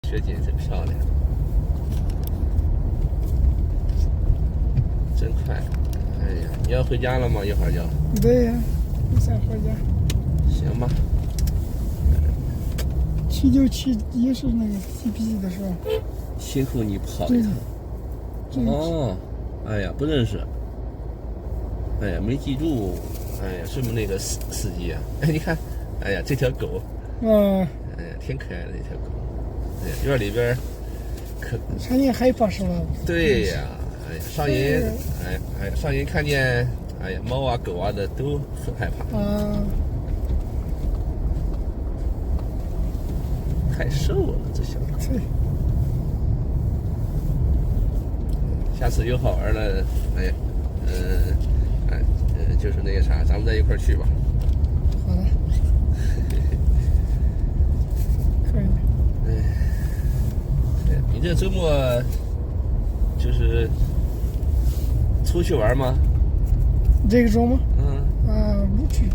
雪景真漂亮，真快。哎呀，你要回家了吗？一会儿就。对呀，我想回家。行吧。去就去，也是那个 CPC 的是吧？辛苦你跑一趟。哦，哎呀，不认识。哎呀，没记住。哎呀，是不是那个司机啊？哎，你看，哎呀，这条狗。哎呀，挺可爱的一条狗。哎呀，院里边可。上瘾害怕是吧？对呀，哎呀，上瘾，上瘾看见，哎呀，猫啊狗啊的都很害怕。太瘦了，这小狗。对。下次有好玩的，就是那个啥，咱们在一块儿去吧。好的。可以。你这周末就是出去玩吗？这个周末？不去。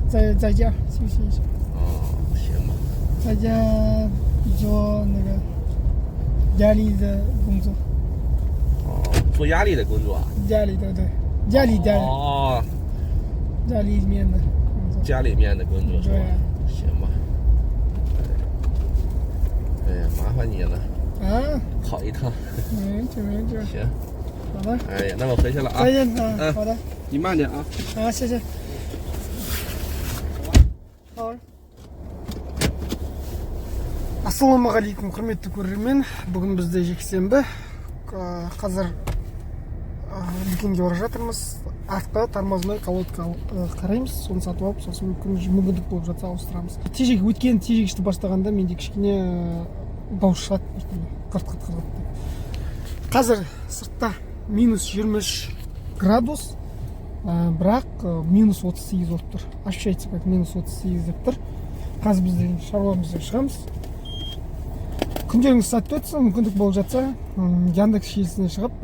在家休息一下。行吧。在家做那个家里的工作。做压力的工作啊？家里的对，家里面的工作。家里面的工作是吧？行吧。哎呀，麻烦你了。跑一趟。就。行。好的。哎呀，那我回去了啊。再见好的。你慢点啊。谢谢。好。Ассалаумағалейкум, құрметті көрермен. Бүгін бізде жексенбі. Қазір дүкенге бара жатырмыз. Артқа тормозной колодка қараймыз. Соны сатып алып, сосын мүмкіндік болып жатса ауыстырамыз. Өткен тежегішті бастағанда менде кішкене дауыс шығады. Қырт. Қазір сыртта минус 23 градус, бірақ минус 38 болып тұр. Ощущается как минус 38 деп тұр. Қазір бізде шаруамызға шығамыз. Күндеріңіз сәтті өтсін, мүмкіндік болып жатса, Яндекс желісіне шығып,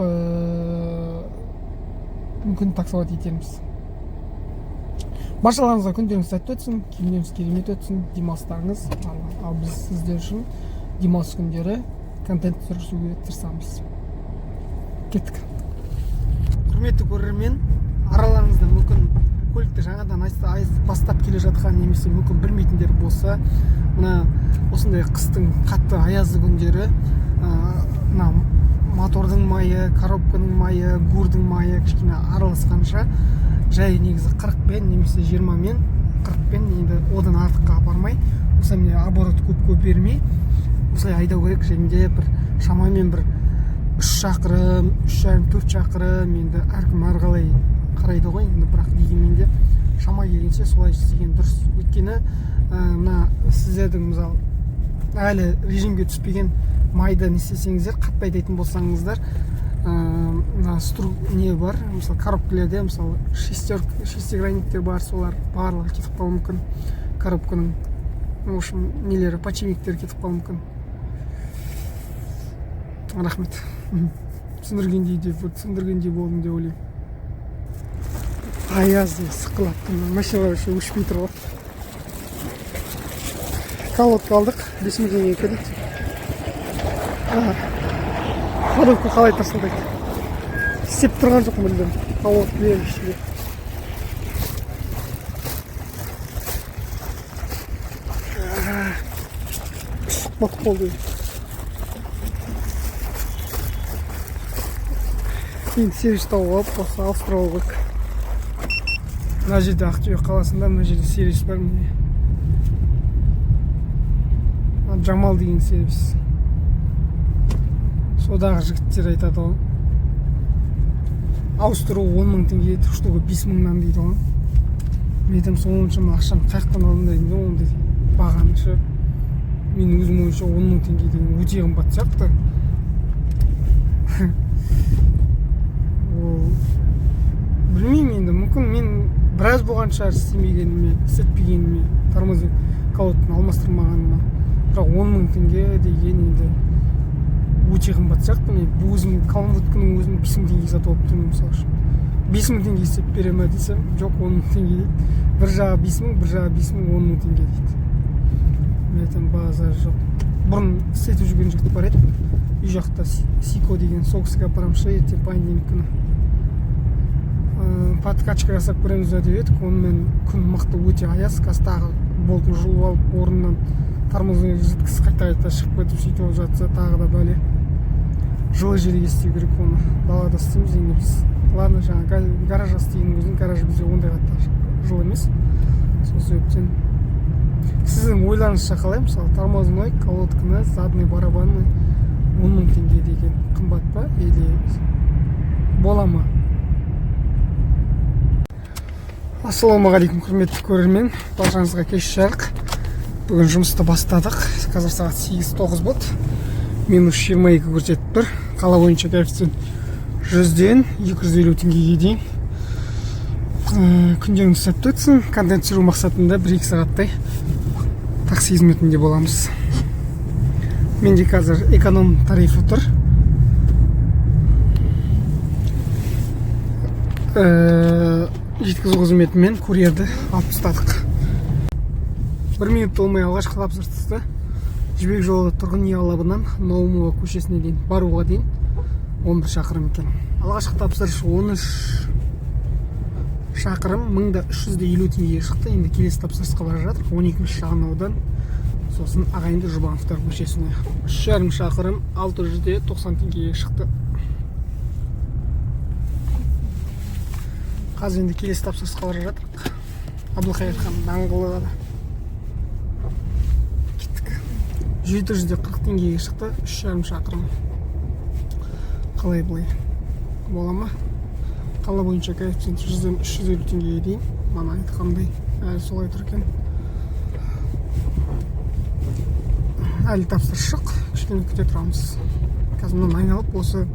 мүмкін таксовать етеміз. Баршаларыңызға күндеріңіз сәтті өтсін, киімдеріңіз керемет өтсін, демалыстарыңыз. Ал біз сіздер үшін демалыс күндері контент түсіруге тырысамыз. Кеттік. Құрметті көрермен, араларыңызда мүмкін көлікті жаңадан бастап келе жатқан немесе мүмкін білмейтіндер болса, мына осындай қыстың қатты аязды күндері мотордың майы, коробканың майы, гурдың майы кішкене араласқанша жай негізі 40-пен немесе 20-мен 40-пен енді одан артыққа апармай, осылай міне оборот көп бермей, осылай айдау керек. Және де бір шамамен бір 3 шақырым, 3,5-4 шақырым, енді әркім әрқалай қарайды ғой, енді бірақ дегенмен де шама келгенше солай істеген дұрыс. Өйткені мына сіздердің мысалы әлі режимге түспеген майда не істесеңіздер, қатты айдайтын болсаңыздар, мына не бар, мысалы коробкалерде мысалы шестигранниктер бар, солар барлығы кетіп қалуы мүмкін. Коробканың в общем нелері, подшипниктері кетіп қалуы мүмкін. Рахмет. Түсіндіргендей болдым деп ойлаймын. Аяз сықылап, машиналар еще өшпей тұр ғой. Колодка алдық, 5000 теңгеге кредит. Ходовка қалай тасылдайды? Істеп тұрған жоқ мүлдем. Колодка беріп ішінде. Батып болды. Енді сервис тауып алып, осы ауыстырып алып. Мына жерде Ақтөбе қаласында, мына жерде сервис бар. Жамал деген сервис. Содағы жігіттер айтады ғой. Ауыстыру 10.000 теңге, штука 5.000-нан дейді ғой. Мен айтамын, соншама ақшаны қаяқтан алдым дедім де, ондай бағаны ше. Мен өзім ойымша 10.000 теңге деген өте қымбат сияқты. Білмеймін енді, мүмкін мен біраз болған шығар істемегеніме, істетпегеніме, тормозный колодканы алмастырмағаныма. Бірақ 10.000 теңге деген енді өте қымбат сияқты. Мен өзім колодканың өзін 5.000 теңге сатып алып тұрмын мысалы үшін. 5.000 теңге істеп бере ме десем, жоқ 10.000 теңге дейді. Бір жағы 5.000, бір жағы 5.000, 10.000 теңге дейді. Мен айтамын, базар жоқ. бұрын істетіп жүрген жігіт бар еді, үй жақта Сико деген, сол кісіге апарамын ше, ертең понедельник күні подкачка жасап көреміз деп едік. Онымен күн мықты, өте аяз. Қазір тағы болтын жұлып алып, орнынан тормозный жіткісі қайта шығып кетіп сөйтіп жатса, тағы да бәле. Жылы жерге істеу керек оны. Далада істейміз енді біз. Ладно, жаңа гаражда істеген өзінің, гараж бізде ондай қатты жыл емес. Сол себептен сіздің ойларыңызша қалай? Мысалы, тормозной, колодканы, задный барабанны 10 000 теңге деген қымбат па? Или бола ма? Ассалаумағалейкум, құрметті көрермен. Баршаңызға кеш жарық. Бүгін жұмысты бастадық. Қазір сағат 8:09 болды. Минус 22 көрсетіп тұр. Қала бойынша коэффициент 100-ден 250 теңгеге дейін. Күндеріңіз сәтті өтсін. Контент түсіру мақсатында 1-2 сағаттай такси қызметінде боламыз. Менде қазір эконом тарифі тұр. Жеткізу қызметімен курьерді алып тастадық. 1 минут толмай алғашқы тапсырысты Жібек жолы тұрғын үй алабынан Наумова көшесіне дейін баруға дейін 11 шақырым екен. Алғашқы тапсырыс 13 шақырым 1350 теңгеге шықты. Енді келесі тапсырысқа бара жатыр. 12-ші шағынаудан сосын Ағайынды Жұбановтар көшесіне 3,5 шақырым 690 теңгеге шықты. Қазір енді келесі тапсырысқа бара жатырмық. Абылқайыр хан даңғылға да кеттік. 740 теңгеге шықты. 3,5 шақырым. Қалай бұлай бола ма? Қала бойынша коэффициент 100-ден 350 теңгеге дейін. Мана айтқандай әлі солай тұр екен. Әлі тапсырыс жоқ. Кішкене күте тұрамыз. Қазір мынаны айналып, осы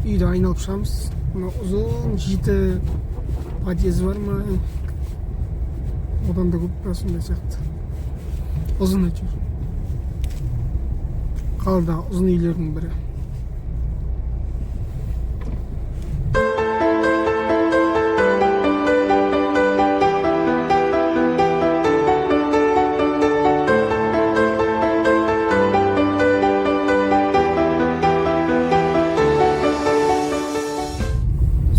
үйді айналып шығамыз. Ұзын 7 подъезд бар ма? Одан да көп па сондай сияқты. Ұзын әйтеуір. Қаладағы ұзын үйлердің бірі.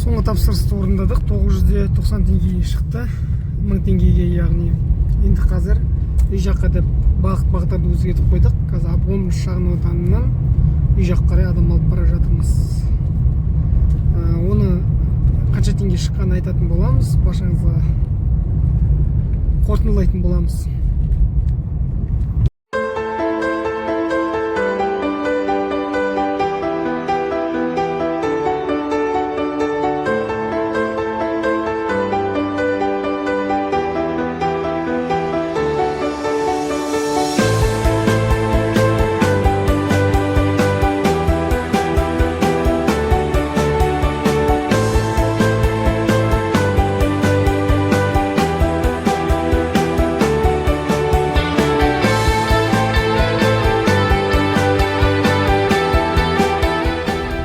Соңғы тапсырысты орындадық. 990 теңгеге шықты. 1000 теңгеге, яғни енді қазір үй жаққа деп бағыттарды өзгертіп қойдық. Қазір 10 шағын ауданынан үй жаққа қарай адам алып бара жатырмыз. Оны қанша теңге шыққанын айтатын боламыз. Баршаңызға қорытындылайтын боламыз.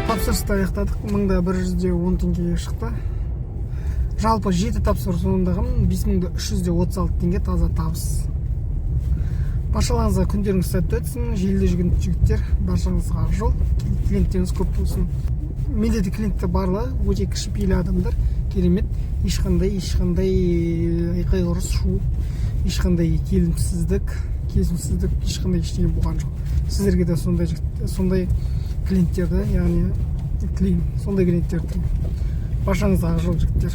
Тапсырысты аяқтадық. 1110 теңгеге шықты. Жалпы 7 тапсырыс орындағанмын. 5336 теңге таза табыс. Баршаларыңызға күндеріңіз сәтті өтсін. Желіде жүрген жігіттер, баршаңызға ақ жол. Клиенттеріңіз көп болсын. Менде де клиенттер барлығы өте кішіпейілі адамдар. Керемет. Ешқандай қайғырыс, шу, ешқандай келісімсіздік, ешқандай ештеңе болған жоқ. Сіздерге де сондай клиенттерді, яғни сондай клиенттерді баршаңызға ақ жол жігіттер.